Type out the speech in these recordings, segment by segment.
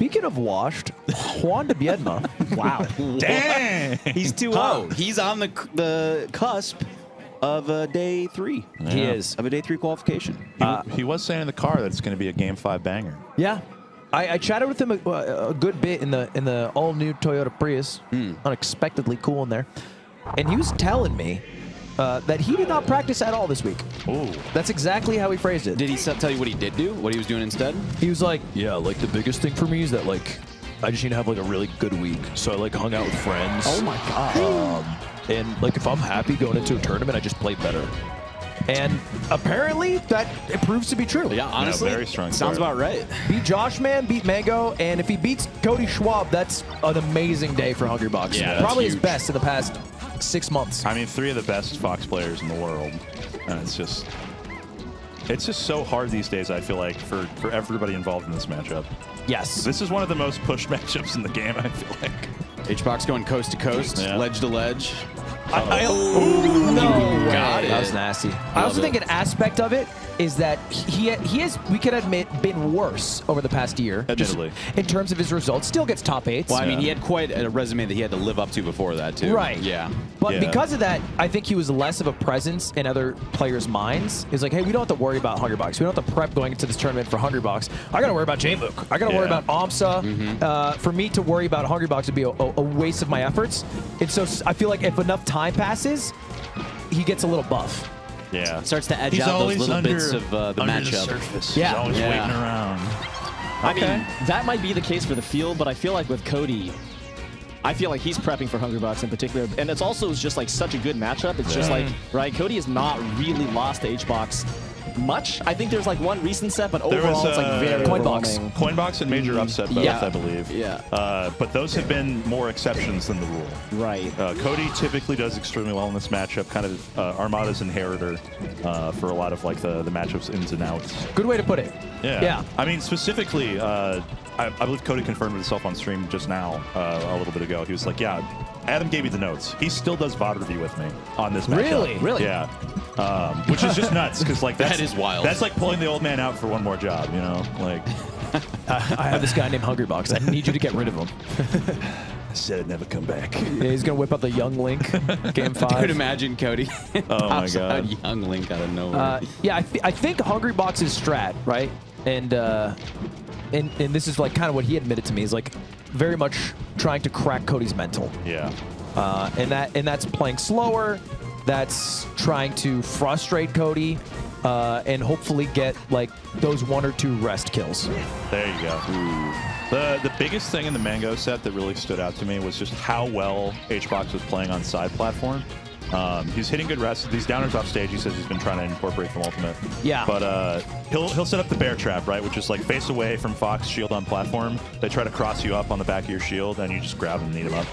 Speaking of washed, Juan de Biedma. Wow. Dang. He's 2-0. He's on the cusp of day 3. Yeah. He is. Of a day 3 qualification. He was saying in the car that it's going to be a Game 5 banger. Yeah. I chatted with him a good bit in the all-new Toyota Prius. Unexpectedly cool in there. And he was telling me that he did not practice at all this week. Ooh. That's exactly how he phrased it. Did he tell you what he did do? What he was doing instead? He was like, yeah, like the biggest thing for me is that like I just need to have like a really good week. So I like hung out with friends. Oh my God. And like if I'm happy going into a tournament, I just play better. And apparently that it proves to be true. Yeah, honestly, very strong sounds start. about right. Beat Josh Man, beat Mango, and if he beats Cody Schwab, that's an amazing day for Hungrybox. Yeah, that's probably his huge. best in the past 6 months. I mean, 3 of the best Fox players in the world. And it's just so hard these days, I feel like, for everybody involved in this matchup. Yes. This is one of the most pushed matchups in the game, I feel like. HBox going coast to coast, Yeah. ledge to ledge. No way. Got it. That was nasty. I also think an aspect of it is that he has, we can admit, been worse over the past year. Just Admittedly. in terms of his results. Still gets top 8s. Well, I mean, he had quite a resume that he had to live up to before that, too. Right. Yeah. But Yeah. because of that, I think he was less of a presence in other players' minds. He's like, hey, we don't have to worry about Hungrybox. We don't have to prep going into this tournament for Hungrybox. I got to worry about J-Luke. I got to worry about AMSA. For me to worry about Hungrybox would be a waste of my efforts. And so I feel like if enough time passes, he gets a little buff. Yeah. Starts to edge He's out those always little under, bits of the under matchup. the surface. Yeah. He's always Yeah. waiting around. I mean, that might be the case for the field, but I feel like with Cody, I feel like he's prepping for Hungrybox in particular. And it's also just like such a good matchup. It's just like, right, Cody has not really lost to HBox much. I think there's like one recent set, but There overall was, it's like very Coinbox. overwhelming. Coinbox and Major Upset both, Yeah. I believe. Yeah. But those have been more exceptions than the rule. Right. Cody typically does extremely well in this matchup, kind of Armada's inheritor for a lot of like the matchups ins and outs. Good way to put it. Yeah. I mean, specifically, I believe Cody confirmed with himself on stream just now, a little bit ago. He was like, yeah, Adam gave me the notes. He still does VOD review with me on this matchup. Really? Yeah. Which is just nuts, because like That is wild. That's like pulling the old man out for one more job, you know? Like, I have this guy named Hungrybox. I need you to get rid of him. I said I'd never come back. Yeah, he's going to whip out the young Link, game 5. Could imagine Cody. Oh my pops out God. young Link out of nowhere. Yeah, I think Hungrybox's strat, right? And this is like kind of what he admitted to me, is like very much trying to crack Cody's mental. Yeah. And that's playing slower. That's trying to frustrate Cody, and hopefully get like those 1 or 2 rest kills. There you go. The biggest thing in the Mango set that really stood out to me was just how well HBox was playing on side platform. He's hitting good rests. These downers off stage, he says he's been trying to incorporate from Ultimate. Yeah. But he'll set up the bear trap, right, which is like face away from Fox, shield on platform. They try to cross you up on the back of your shield, and you just grab them and eat them up.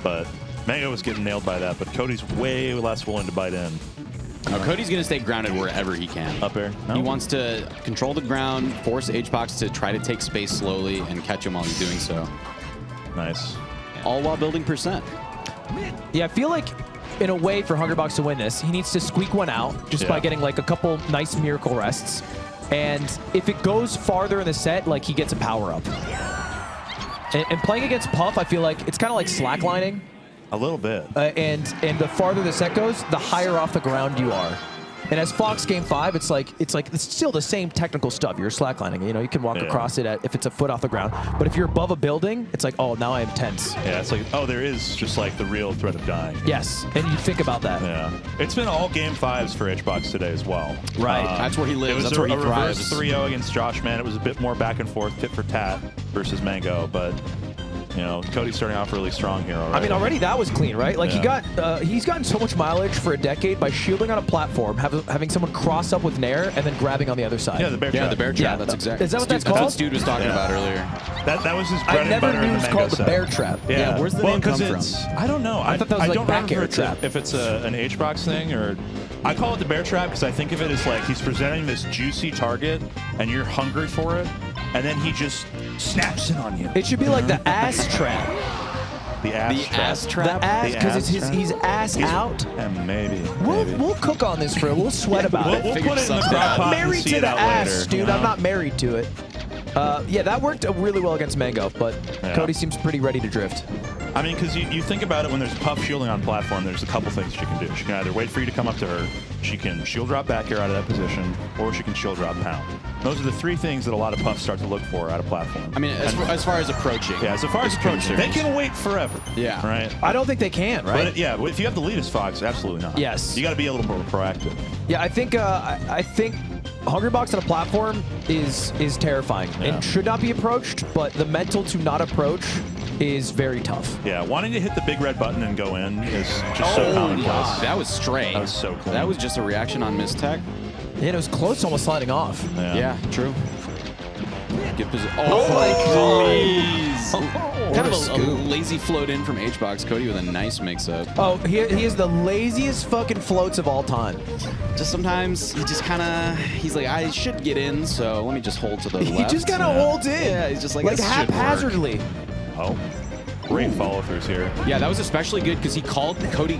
But Mango was getting nailed by that, but Cody's way less willing to bite in. No, Cody's going to stay grounded wherever he can. Up air? No? He wants to control the ground, force HBox to try to take space slowly, and catch him while he's doing so. Nice. All while building percent. Yeah, I feel like in a way for Hungrybox to win this, he needs to squeak one out just by getting like a couple nice miracle rests. And if it goes farther in the set, like he gets a power up. And playing against Puff, I feel like it's kind of like slacklining. A little bit. And the farther the set goes, the higher off the ground you are. And as Fox Game 5, it's still the same technical stuff. You're slacklining. You know, you can walk across it if it's a foot off the ground. But if you're above a building, it's like, oh, now I am tense. Yeah, it's like, oh, there is just like the real threat of dying. Yes, and you think about that. Yeah. It's been all Game 5s for HBox today as well. Right. That's where he lives. It was That's where he thrives. reverse 3-0 against Josh, man. It was a bit more back and forth, tit for tat versus Mango, but you know, Cody's starting off really strong here already. I mean, already that was clean, right? Like he's gotten so much mileage for a decade by shielding on a platform, having someone cross up with Nair, and then grabbing on the other side. Yeah, the bear trap. Yeah, the bear trap. That's exactly. Is that what that's That's called? what Stu was talking about earlier. That was his bread I and never butter knew in it the was Mango called the set. bear trap. Yeah, where's the name come from? I don't know. I thought that was like don't back remember air if it's trap. if it's an HBox thing or... I call it the bear trap because I think of it as like he's presenting this juicy target and you're hungry for it, and then he just snaps in on you. It should be like the ass trap. The ass The trap. ass trap? The ass, The because ass trap? he's ass out. And maybe. We'll cook on this we'll sweat about We'll it. put it in the something crock out. pot and Married see to it the out ass, later, dude. you know? I'm not married to it. Yeah, that worked really well against Mango, but Yeah. Cody seems pretty ready to drift. I mean, because you think about it, when there's Puff shielding on platform, there's a couple things she can do. She can either wait for you to come up to her, she can shield drop back air out of that position, or she can shield drop pound. Those are the three things that a lot of Puffs start to look for out of platform. I mean, as far as approaching. Yeah, as far as approaching, they can wait forever. Yeah. Right? I don't think they can, right? But yeah, if you have the lead as Fox, absolutely not. Yes. You got to be a little more proactive. Yeah, I think Hungrybox on a platform is terrifying Yeah. and should not be approached, but the mental to not approach is very tough. Yeah, wanting to hit the big red button and go in is just so commonplace. That was straight. That was so clean. That was just a reaction on mistech. Yeah, it was close to almost sliding off. Yeah, true. Good position. Kind of a lazy float in from Hbox. Cody with a nice mix-up. Oh, he is the laziest fucking floats of all time. Just sometimes he just kind of, he's like, I should get in, so let me just hold to the left. He just kind of holds in. Yeah, he's just like like this should work. haphazardly. Oh, great follow-throughs here. Yeah, that was especially good because he called Cody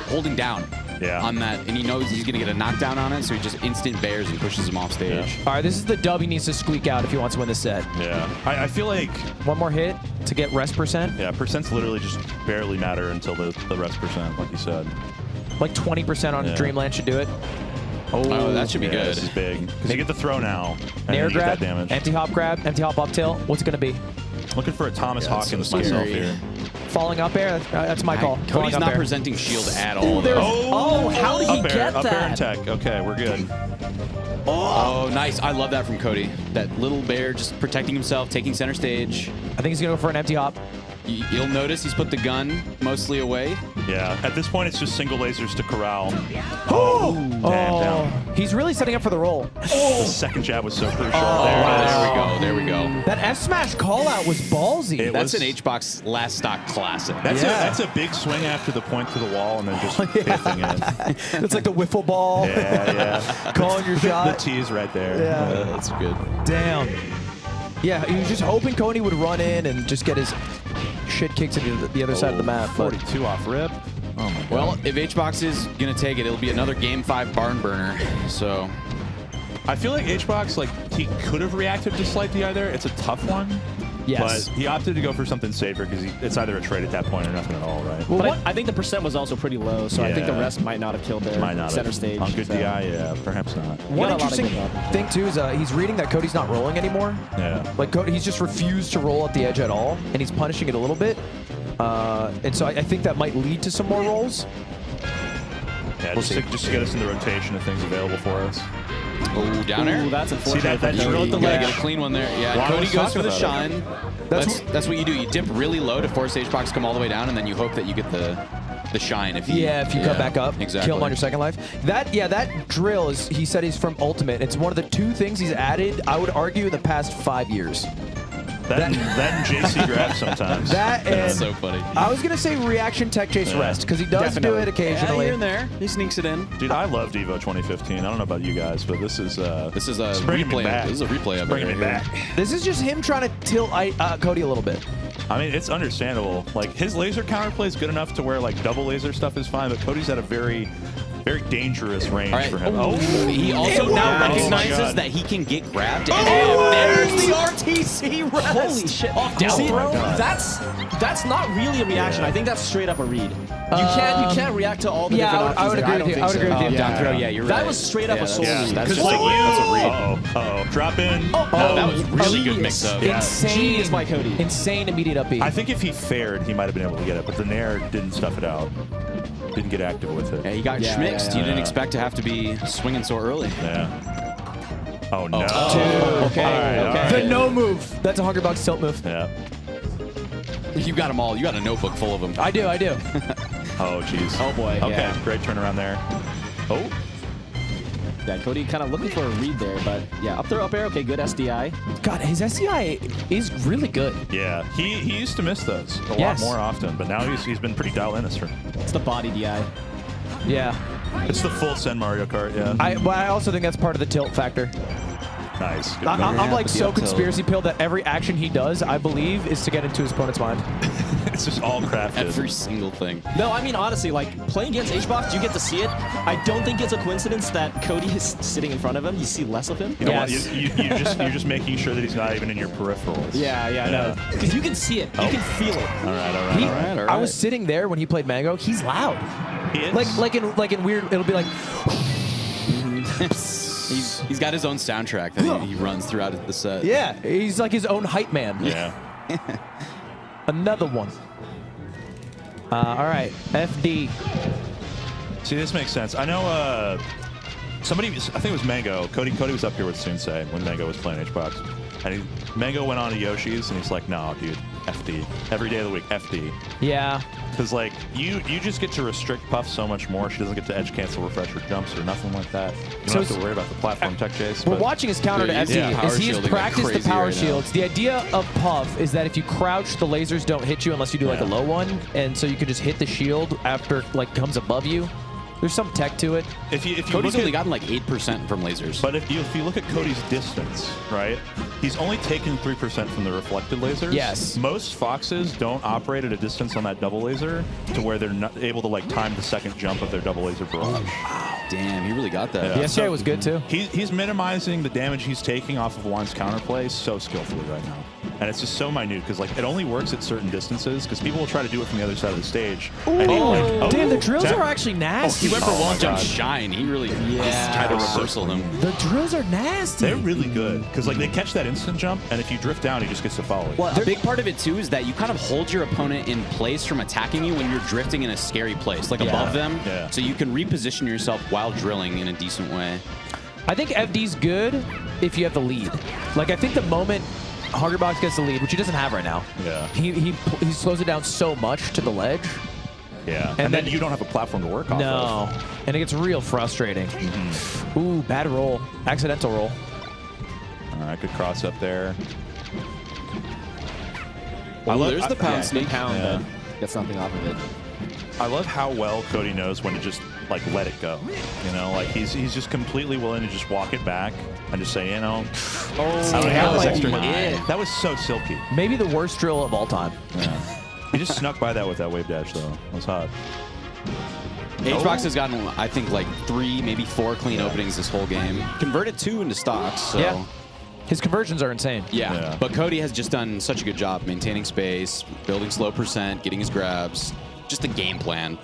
holding down. Yeah. On that, and he knows he's going to get a knockdown on it, so he just instant bears and pushes him off stage. Yeah. All right, this is the dub he needs to squeak out if he wants to win this set. Yeah. I feel like, One more hit to get rest percent. yeah, percents literally just barely matter until the rest percent, like you said. Like 20% on Yeah. Dreamland should do it. Oh, that should be Yeah, good. this is big. Because you get the throw now, and Nair then you get grab, that damage. empty hop grab, empty hop up tilt. What's it going to be? Looking for a Thomas Yeah, that's Hawkins so myself scary. here. Falling up air? That's my call. Cody's Falling up not air. presenting shield at all. there's- though. Oh, how did he Up air, get up air and that? tech. Okay, we're good. Oh, nice. I love that from Cody. That little bear just protecting himself, taking center stage. I think he's going to go for an empty hop. You'll notice he's put the gun mostly away. Yeah, at this point, it's just single lasers to corral. Oh, down. He's really setting up for the roll. The second jab was so crucial. There we go. That F smash call out was ballsy. It That's was- an Hbox last stock classic. That's a big swing after the point to the wall and then just biffing it. It's like the wiffle ball. Yeah. Calling your The shot. tease right there. Yeah. That's good. Damn. Yeah, he was just hoping Cody would run in and just get his shit kicked into the other side of the map. But 42 off rip. Oh my god. Well, if Hbox is going to take it, it'll be another Game 5 barn burner. So, I feel like Hbox, like, he could have reacted to slight DI there. It's a tough one. yes. But he opted to go for something safer because it's either a trade at that point or nothing at all, right? Well, But what- I think the percent was also pretty low, so I think the Yeah. rest might not have killed their Might not center have. stage. On good so. DI, yeah, perhaps not. One got a lot of interesting good thing too is he's reading that Cody's not rolling anymore. Yeah. Like Cody, he's just refused to roll at the edge at all, and he's punishing it a little bit. And so I think that might lead to some more rolls. Yeah, just to get us in the rotation of things available for us. oh, down air. Ooh, that's unfortunate. that for drill Cody. at the You gotta ledge. get a clean one there. Yeah, Well, I Cody was goes for talking the about it. shine. That's what you do. You dip really low to force Hbox come all the way down, and then you hope that you get the shine if you Come back up, Exactly. kill him on your second life. That drill is, he said, he's from Ultimate. It's one of the two things he's added, I would argue, in the past 5 years. That and JC grab sometimes. That and That's so funny. I was gonna say reaction tech chase Yeah. rest because he does do Definitely. it occasionally. Here and there, he sneaks it in. Dude, I loved Evo 2015. I don't know about you guys, but this is This is a it's bringing me replay. back. This is a replay of it Bringing right me here. back. This is just him trying to tilt Cody a little bit. I mean, it's understandable. Like, his laser counterplay is good enough to where, like, double laser stuff is fine, but Cody's at a very, very dangerous range All right. for him. He also now my recognizes God. that he can get grabbed. Oh, and there's the RTC rest. Holy shit! down See, throw. that's not really a reaction. Yeah. I think that's straight up a read. You can't react to all the yeah, different I would options there. agree with you. don't I would think agree so. with you. Down throw, yeah, you're right. That was straight up a soul Yeah, read. because That's like just- Uh-oh. Drop in. that was really good mix-up. Yeah. Insane Genius by Cody. Insane immediate up B. I think if he fared, he might have been able to get it, but the Nair didn't stuff it out. Didn't get active with it. Yeah, he got Yeah, schmixed. yeah, You didn't yeah. expect to have to be swinging so early. Yeah. Oh, no. Okay. All right. The no move. That's a $100 tilt move. Yeah. You got them all. You got a notebook full of them. I do. Oh, jeez. Oh, boy, Okay, yeah. great turnaround there. Oh, Yeah, Cody kind of looking for a read there, but yeah, up there, up air. Okay, good SDI. God, his SCI is really good. yeah. He used to miss those a Yes. lot more often, but now he's been pretty dialed in this turn. It's the body DI. Yeah. It's the full Send Mario Kart, yeah. But I also think that's part of the tilt factor. Nice. Good I'm memory. like with the so up tilt. conspiracy pilled that every action he does, I believe, is to get into his opponent's mind. It's just all crafted. Every single thing. No, I mean, honestly, like, playing against HBox, you get to see it. I don't think it's a coincidence that Cody is sitting in front of him. You see less of him. You know what? Yes. You're just making sure that he's not even in your peripherals. Yeah, no. Because you can see it. You can feel it. All right. He- all right. I was sitting there when he played Mango. He's loud. He is? Like in weird. It'll be like. He's got his own soundtrack that he runs throughout the set. Yeah, he's like his own hype man. Yeah. Another one. All right, FD. See, this makes sense. I know somebody, I think it was Mango. Cody was up here with Sunsei when Mango was playing HBox. And Mango went on to Yoshi's, and he's like, no, dude, FD. Every day of the week, FD. Yeah. Because, like, you just get to restrict Puff so much more. She doesn't get to edge cancel refresher jumps or nothing like that. You don't have to worry about the platform tech chase. We're but- watching his counter to Yeah, FD. yeah, power Is he has shielding like practiced the crazy power right now. shields. The idea of Puff is that if you crouch, the lasers don't hit you unless you do like a Yeah. low one, and so you can just hit the shield after like comes above you. There's some tech to it. If you Cody's look only at, gotten like 8% from lasers. but if you look at Cody's distance, right? He's only taken 3% from the reflected lasers. Yes. Most Foxes don't operate at a distance on that double laser to where they're not able to like time the second jump of their double laser barrage. Damn, he really got that. Yeah. The SCI was good too. He's minimizing the damage he's taking off of Juan's counterplay so skillfully right now. And it's just so minute because like it only works at certain distances because people will try to do it from the other side of the stage. And he, like, Damn, the drills tap- are actually nasty. He went for Oh wall my jump God. shine. He really tried to reversal him. The drills are nasty. They're really good because like they catch that instant jump, and if you drift down, he just gets to follow you. Well, a big part of it too is that you kind of hold your opponent in place from attacking you when you're drifting in a scary place, like above them. Yeah. So you can reposition yourself while drilling in a decent way. I think FD's good if you have the lead. Like I think the moment Hungrybox gets the lead, which he doesn't have right now, Yeah. he slows it down so much to the ledge. Yeah, And then then- you don't have a platform to work off No, of. and it gets real frustrating. Ooh, bad roll, accidental roll. All right, good cross up there. Oh, there's the pound Yeah, sneak. pound Yeah. gets something off of it. I love how well Cody knows when to just like let it go. You know, like he's just completely willing to just walk it back and just say, you know, Oh, that was might extra. be it. That was so silky. Maybe the worst drill of all time. Yeah. He just snuck by that with that wave dash though. It was hot. HBox has gotten, I think, like 3, maybe 4 clean openings this whole game. Converted 2 into stocks. So. Yeah. His conversions are insane. Yeah. Yeah. But Cody has just done such a good job maintaining space, building slow percent, getting his grabs, just the game plan,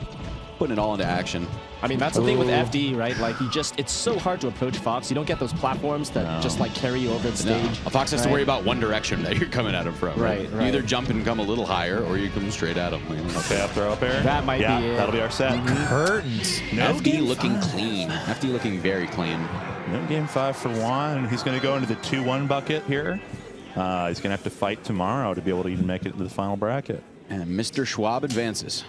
putting it all into action. I mean, that's the thing with FD, right? Like, it's so hard to approach Fox. You don't get those platforms that just, like, carry you over the No. stage. A Fox has to right? worry about one direction that you're coming at him from. Right, You right. either jump and come a little higher, or you come straight at him. Okay, up throw up air. That might yeah, be it. that'll be our set. Curtains. No FD game looking 5. clean. FD looking very clean. No game 5 for Juan. He's going to go into the 2-1 bucket here. He's going to have to fight tomorrow to be able to even make it into the final bracket. And Mr. Schwab advances.